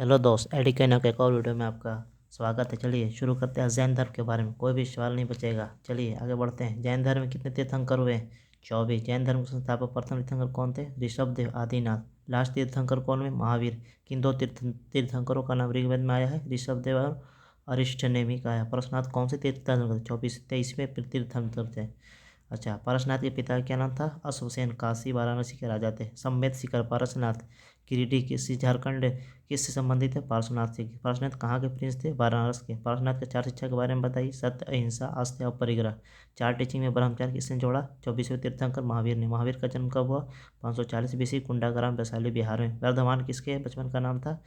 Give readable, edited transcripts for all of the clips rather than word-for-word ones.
Hello दोस्त, एडिकैनो के एक और वीडियो में आपका स्वागत है। चलिए शुरू करते हैं जैन धर्म के बारे में। कोई भी सवाल नहीं बचेगा। चलिए आगे बढ़ते हैं। जैन धर्म में कितने तीर्थंकर हुए? 24। जैन धर्म के संस्थापक प्रथम तीर्थंकर कौन थे? ऋषभदेव आदिनाथ। लास्ट तीर्थंकर कौन हुए? महावीर। किन दो तीर्थंकरों का नाम ऋग्वेद में आया है? ऋषभदेव और अरिष्टनेमि का है। परशुनाथ कौन से तीर्थंकर थे? 23वें तीर्थंकर थे। अच्छा, पारसनाथ के पिता का क्या नाम था? अश्वसेन। काशी वाराणसी के राजा थे। सम्मेत शिखर पारसनाथ गिरिडीह किस झारखंड किससे संबंधित है? पार्श्वनाथ से। पार्श्वनाथ कहाँ के प्रिंस थे? वाराणस के। पार्श्वनाथ के 4 शिक्षा के बारे में बताइए। सत्य, अहिंसा, आस्था और परिग्रह। 4 टीचिंग में ब्रह्मचार्य किसने जोड़ा? 24वें तीर्थंकर महावीर ने। महावीर का जन्म कब हुआ? 540 BC कुंडाग्राम वैशाली बिहार में। वर्धमान किसके बचपन का नाम था?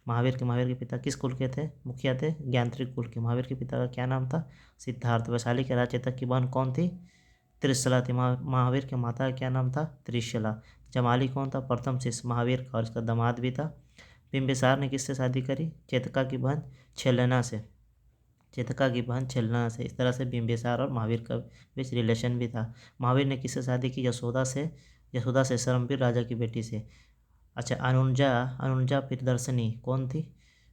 महावीर के। महावीर के पिता किस कुल के थे? मुखिया थे ज्ञानत्रिक कुल के। महावीर के पिता का क्या नाम था? सिद्धार्थ। वैशाली के राजचेतक की बहन कौन थी? त्रिशला थी। महावीर के माता का क्या नाम था? त्रिशला। जमाली कौन था? प्रथम शिष्य महावीर का और इसका दामाद भी था। बिंबिसार ने किससे शादी करी? चेतका की बहन छेलना से। चेतका की बहन छेलना से। इस तरह से बिंबिसार और महावीर का बीच रिलेशन भी था। महावीर ने किससे शादी की? यशोदा से। यशोदा से शरमवीर राजा की बेटी से। अच्छा, अनुजा अनुजा प्रियदर्शनी कौन थी?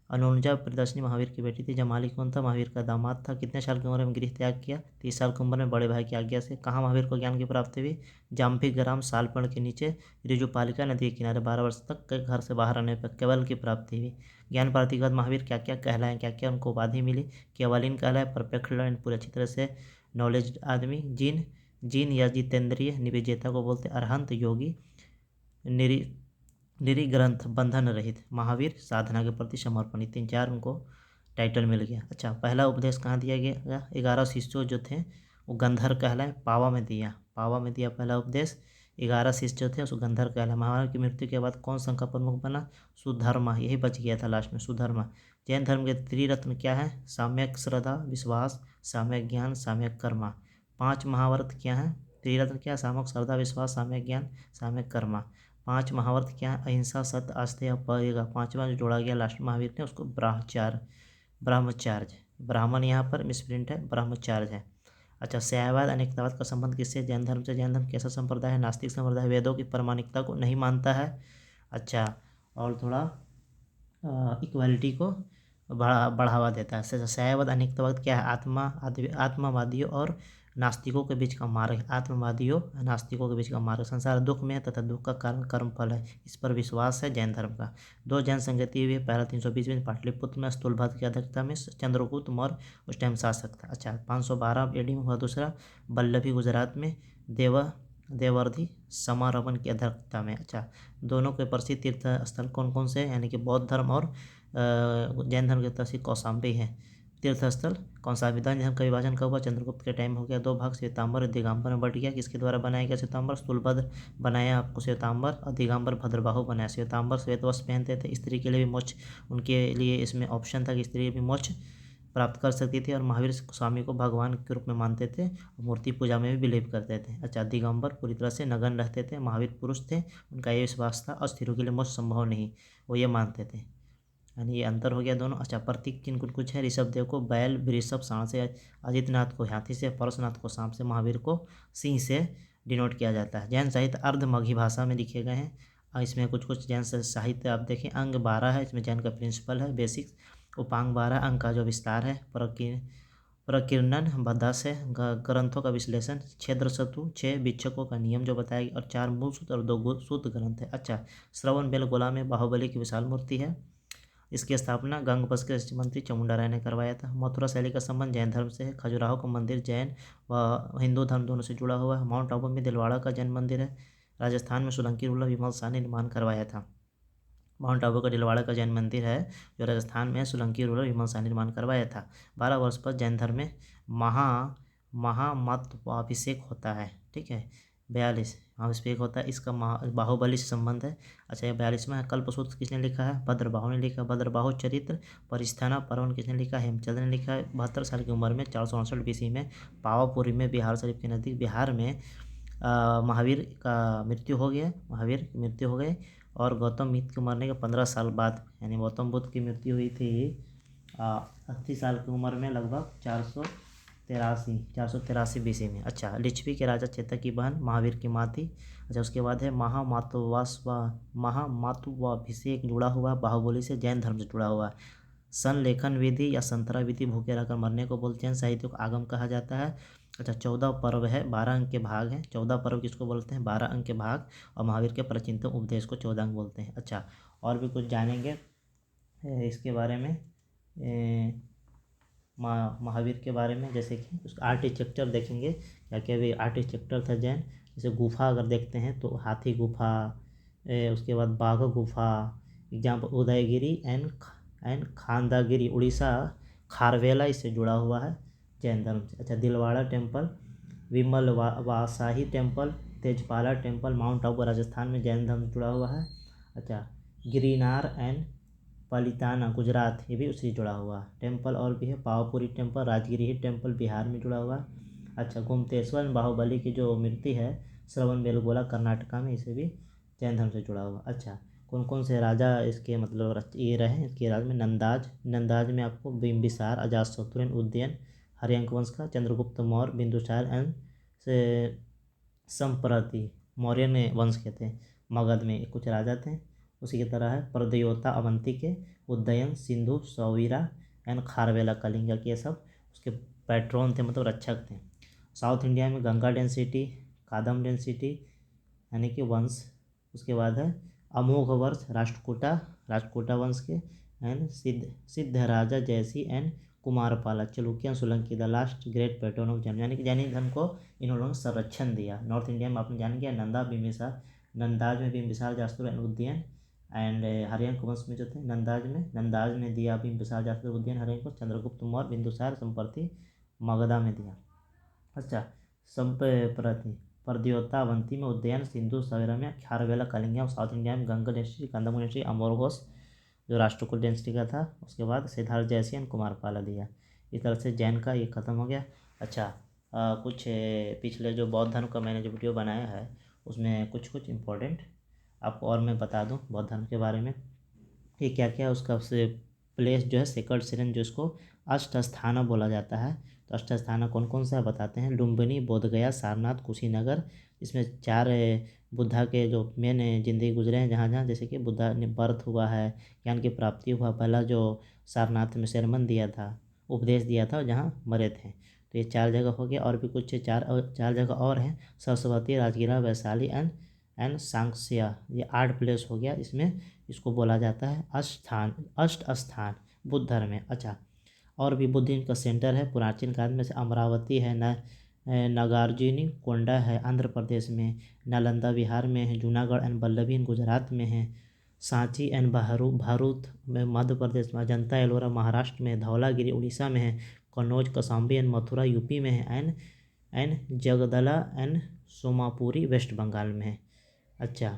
अनुजा प्रियदर्शनी महावीर की बेटी थी। जमाली कौन था? महावीर का दामाद था। कितने साल की उम्र में गृह त्याग किया? 30 साल की उम्र में बड़े भाई की आज्ञा से। कहाँ महावीर को ज्ञान की प्राप्ति हुई? जाम्भी ग्राम सालपेड़ के नीचे ऋजुपालिका नदी के किनारे। 12 वर्ष तक के घर से बाहर रहने पर केवल की प्राप्ति हुई। ज्ञान प्राप्ति के बाद महावीर क्या क्या कहलाए? क्या क्या उनको उपाधि मिली? केवलिन कहलाए, परफेक्ट लर्न, पूरे अच्छी तरह से नॉलेज आदमी। जीन जीन या जितेंद्रिय निविजेता को बोलते। अरहंत योगी। निरी निरिग्रंथ बंधन रहित। महावीर साधना के प्रति समर्पण। 3-4 उनको टाइटल मिल गया। अच्छा, पहला उपदेश कहाँ दिया गया? 11 शिष्यों जो थे वो गंधर कहलाए, पावा में दिया। पावा में दिया पहला उपदेश। 11 शिष्य जो थे उसको गंधर कहलाए। महावीर की मृत्यु के बाद कौन संघ का प्रमुख बना? सुधर्मा। यही बच गया था लास्ट में, सुधर्मा। जैन धर्म के त्रिरत्न क्या है? साम्यक श्रद्धा विश्वास, साम्यक ज्ञान, साम्यक कर्मा। 5 महाव्रत क्या है? त्रिरत्न क्या? सामक श्रद्धा विश्वास, साम्यक ज्ञान, साम्यक कर्मा। 5 महाव्रत क्या है? अहिंसा, सत्य, आस्था, परिग्रह। 5वां जो जोड़ा गया लास्ट महावीर ने उसको ब्रह्मचार्य। ब्रह्मचार्य, ब्राह्मण यहाँ पर मिसप्रिंट है, ब्रह्मचार्य है। अच्छा, शैववाद अनेकतावाद का संबंध किससे? जैन धर्म से। जैन धर्म कैसा संप्रदाय है? नास्तिक संप्रदाय। वेदों की प्रामाणिकता को नहीं मानता है। अच्छा, और थोड़ा इक्वालिटी को बढ़ावा देता है। शैववाद अनेकतावाद क्या है? आत्मावादियों और नास्तिकों के बीच का मार्ग। आत्मवादियों नास्तिकों के बीच का मार्ग। संसार दुख में है तथा दुख का कारण कर्मफल है, इस पर विश्वास है जैन धर्म का। 2 जैन संगति हुई है। पहला 320 में पाटलिपुत्र में स्थूलभद्र की अध्यक्षता में चंद्रगुप्त मौर्य उस टाइम शासक था। अच्छा, 512 AD में हुआ दूसरा। वल्लभी गुजरात में देवर्धि समारमन की अध्यक्षता में। अच्छा, दोनों के प्रसिद्ध तीर्थ स्थल कौन कौन से हैं? यानी कि बौद्ध धर्म और जैन धर्म के प्रसिद्ध कौशाम्बी है तीर्थ स्थल। कौशाम्बी। जैन धर्म का विभाजन कब हुआ? चंद्रगुप्त के टाइम हो गया। 2 भाग श्वेतांबर और दिगंबर में बट गया। किसके द्वारा बनाया गया? श्वेतांबर। स्थूलभद्र बनाया आपको श्वेतांबर और दिगंबर भद्रबाहु बनाया। श्वेतांबर श्वेत वस्त्र पहनते थे। स्त्री के लिए भी मोक्ष उनके लिए इसमें ऑप्शन था कि स्त्री भी मोक्ष प्राप्त कर सकती थी। और महावीर स्वामी को भगवान के रूप में मानते थे, मूर्ति पूजा में भी बिलीव करते थे। अच्छा, दिगंबर पूरी तरह से नग्न रहते थे। महावीर पुरुष थे, उनका ये विश्वास था और स्त्रियों के लिए मोक्ष संभव नहीं, वो ये मानते थे। यानी ये अंतर हो गया दोनों। अच्छा, प्रतीक किन कुछ है? ऋषभदेव को बैल, वृषभ सांड से, आदित्यनाथ को हाथी से, परशुनाथ को सांप से, महावीर को सिंह से डिनोट किया जाता है। जैन साहित्य अर्धमगही भाषा में लिखे गए हैं। और इसमें कुछ जैन साहित्य आप देखें। अंग 12 है इसमें। जैन का प्रिंसिपल है बेसिक्स। उपांग 12 अंग का जो विस्तार है। प्रकीर्णन 10 है। ग्रंथों का विश्लेषण। क्षेत्र सतु 6 वीक्षकों का नियम जो बताया गया। और 4 मूल सूत्र और 2 शुद्ध ग्रंथ है। अच्छा, श्रवण बेलगोला में बाहुबली की विशाल मूर्ति है। इसकी स्थापना गंगबस के मंत्री चामुंडा राय ने करवाया था। मथुरा शैली का संबंध जैन धर्म से है। खजुराहो का मंदिर जैन व हिंदू धर्म दोनों से जुड़ा हुआ है। माउंट आबू में दिलवाड़ा का जैन मंदिर है। राजस्थान में सोलंकी रूलर विमल शाह ने निर्माण करवाया था। माउंट आबू का दिलवाड़ा का जैन मंदिर है जो राजस्थान में सोलंकी रूलर विमल शाह ने निर्माण करवाया था। 12 वर्ष पर जैन धर्म में महामतवाभिषेक होता है। ठीक है, 42 महाभिषेक होता है। इसका बाहुबली से संबंध है। अच्छा, ये 42वां है। कल्पसूत्र किसने लिखा है? भद्रबाहु ने लिखा। भद्रबाहु चरित्र परिस्थाना पर्वन किसने लिखा? हेमचंद्र ने लिखा है। 72 साल की उम्र में 468 BC में पावापुरी में बिहार शरीफ के नज़दीक बिहार में महावीर का मृत्यु हो गया। महावीर की मृत्यु हो गई। और गौतम बुद्ध के मरने के 15 साल बाद, यानी गौतम बुद्ध की मृत्यु हुई थी 80 साल की उम्र में, लगभग 483 BC में। अच्छा, लिच्छवी के राजा चेतक की बहन महावीर की माँ थी। अच्छा, उसके बाद है महामातुवाभिषेक जुड़ा हुआ बाहुबली से, जैन धर्म से जुड़ा हुआ। संलेखन विधि या संतरा विधि, भूखे रहकर मरने को बोलते हैं, साहित्य को आगम कहा जाता है। अच्छा, 14 पर्व है, 12 अंक के भाग हैं। 14 पर्व किसको बोलते हैं? 12 अंक के भाग। और महावीर के प्रचिंतन उपदेश को 14 अंक बोलते हैं। अच्छा, और भी कुछ जानेंगे इसके बारे में, महावीर के बारे में, जैसे कि उसका आर्किटेक्चर देखेंगे, क्या क्या भी आर्किटेक्चर था जैन। जैसे गुफा अगर देखते हैं तो हाथी गुफा, उसके बाद बाघ गुफा, एग्जाम्पल उदयगिरी एंड खांदागिरी उड़ीसा, खारवेला इससे जुड़ा हुआ है जैन धर्म से। अच्छा, Dilwara temple, Vimal Vasahi temple, Tejpal temple, mount Abu Rajasthan में जैन धर्म से जुड़ा हुआ है। अच्छा, गिरनार एंड पलिताना गुजरात, ये भी उसी से जुड़ा हुआ टेम्पल। और भी है पावापुरी टेम्पल, राजगिरी टेम्पल बिहार में जुड़ा हुआ। अच्छा, गोमतेश्वर बाहुबली की जो मूर्ति है श्रवण बेलगोला कर्नाटका में, इसे भी जैन धर्म से जुड़ा हुआ। अच्छा, कौन कौन से राजा इसके मतलब ये रहे इसके राज में? नंदाज में आपको बिम्बिसार, अजातशत्रु, उदयन, हर्यंक वंश का, चंद्रगुप्त मौर्य, बिंदुसार एंड से संप्रति मौर्य वंश के थे। मगध में कुछ राजा थे। उसी की तरह है प्रद्योता अवंती के, उदयन, सिंधु, सौवीरा एंड खारवेला कलिंगा के, ये सब उसके पैट्रॉन थे, मतलब रक्षक थे। साउथ इंडिया में गंगा डेंसिटी, कादम डेंसिटी यानी कि वंश। उसके बाद है अमोघ वर्ष, राष्ट्रकूटा वंश के, and Siddha Raja Jayasi and Kumarapala, Chalukyan Solanki, the last great pattern of Jain, यानी कि जैनी धर्म को इन लोगों ने संरक्षण दिया। नॉर्थ इंडिया में आपने जान गया नंदा बिम्बिसार, नंदाज में बिम्बिसार जास्तुर एंड उदयन, एंड हर्यंक वंश में जो थे नंदाज में दिया बिम्बिसार जास्तुर उदयन हर्यंक को, चंद्रगुप्त मौर्य बिंदुसार संप्रति मगधा में दिया। अच्छा, संप्रति प्रद्योता अवंती में, उदयन, सिंधु सवेरा में, खारवेला कलिंगा, साउथ इंडिया में गंगा डेंसिटी, कंदमू डेंसिटी, अमोरघोष जो राष्ट्रकूट डेंसिटी का था। उसके बाद सिद्धार्थ जयसिंह कुमारपाला दिया। इस तरह से जैन का ये खत्म हो गया। अच्छा, कुछ पिछले जो बौद्ध धर्म का मैंने जो वीडियो बनाया है उसमें कुछ इम्पोर्टेंट आपको और मैं बता दूं बौद्ध धर्म के बारे में, ये क्या क्या उसका उससे प्लेस जो है सेकंड सीजन जो इसको अष्ट स्थाना बोला जाता है। तो अष्ट स्थाना कौन कौन सा बताते हैं? लुम्बिनी, बोधगया, सारनाथ, कुशीनगर। इसमें 4 बुद्धा के जो मेन जिंदगी गुजरे हैं जहाँ जहाँ, जैसे कि बुद्धा ने बर्थ हुआ है, ज्ञान की प्राप्ति हुआ, पहला जो सारनाथ में sermon दिया था, उपदेश दिया था, जहाँ मरे थे। तो ये 4 जगह हो गया। और भी कुछ चार जगह और हैं, सरस्वती, राजगीरा, वैशाली एंड सांक्ष्या, ये 8 प्लेस हो गया। इसमें इसको बोला जाता है अष्ट स्थान बुद्ध धर्म में। अच्छा, और भी बुद्धिज्म का सेंटर है प्राचीन काल में से अमरावती है, नागार्जुनी कोंडा है आंध्र प्रदेश में, नालंदा बिहार में है, जूनागढ़ एंड वल्लभी गुजरात में है, सांची एंड भारूत में मध्य प्रदेश में, अजंता एलोरा महाराष्ट्र में, धौलागिरी उड़ीसा में है, कन्नौज कौशाम्बी एंड मथुरा यूपी में है, एंड जगदला एंड सोमापुरी वेस्ट बंगाल में है। अच्छा,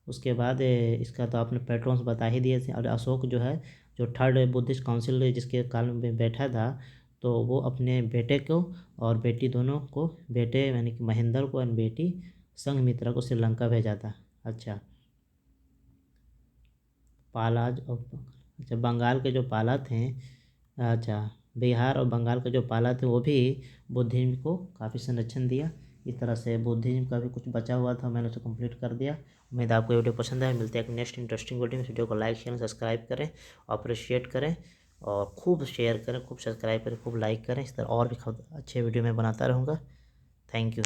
उसके बाद इसका तो आपने पैट्रॉन्स बता ही दिए थे। और अशोक जो है, जो 3rd बुद्धिस्ट काउंसिल जिसके काल में बैठा था, तो वो अपने बेटे को और बेटी दोनों को, बेटे यानी कि महेंद्र को और बेटी संघमित्रा को श्रीलंका भेजा था। अच्छा, पालाज और अच्छा बंगाल के जो पाला थे, अच्छा बिहार और बंगाल के जो पाला थे वो भी बुद्धिज्म को काफ़ी संरक्षण दिया। इस तरह से बुद्धिज्म का भी कुछ बचा हुआ था, मैंने उसे कंप्लीट कर दिया। उम्मीद आपको ये वीडियो पसंद आए। मिलते हैं एक नेक्स्ट इंटरेस्टिंग वीडियो में। इस वीडियो को लाइक शेयर सब्सक्राइब करें, अप्रिशिएट करें और खूब शेयर करें, खूब सब्सक्राइब करें, खूब लाइक करें। इस तरह और भी अच्छे वीडियो मैं बनाता रहूँगा। Thank you.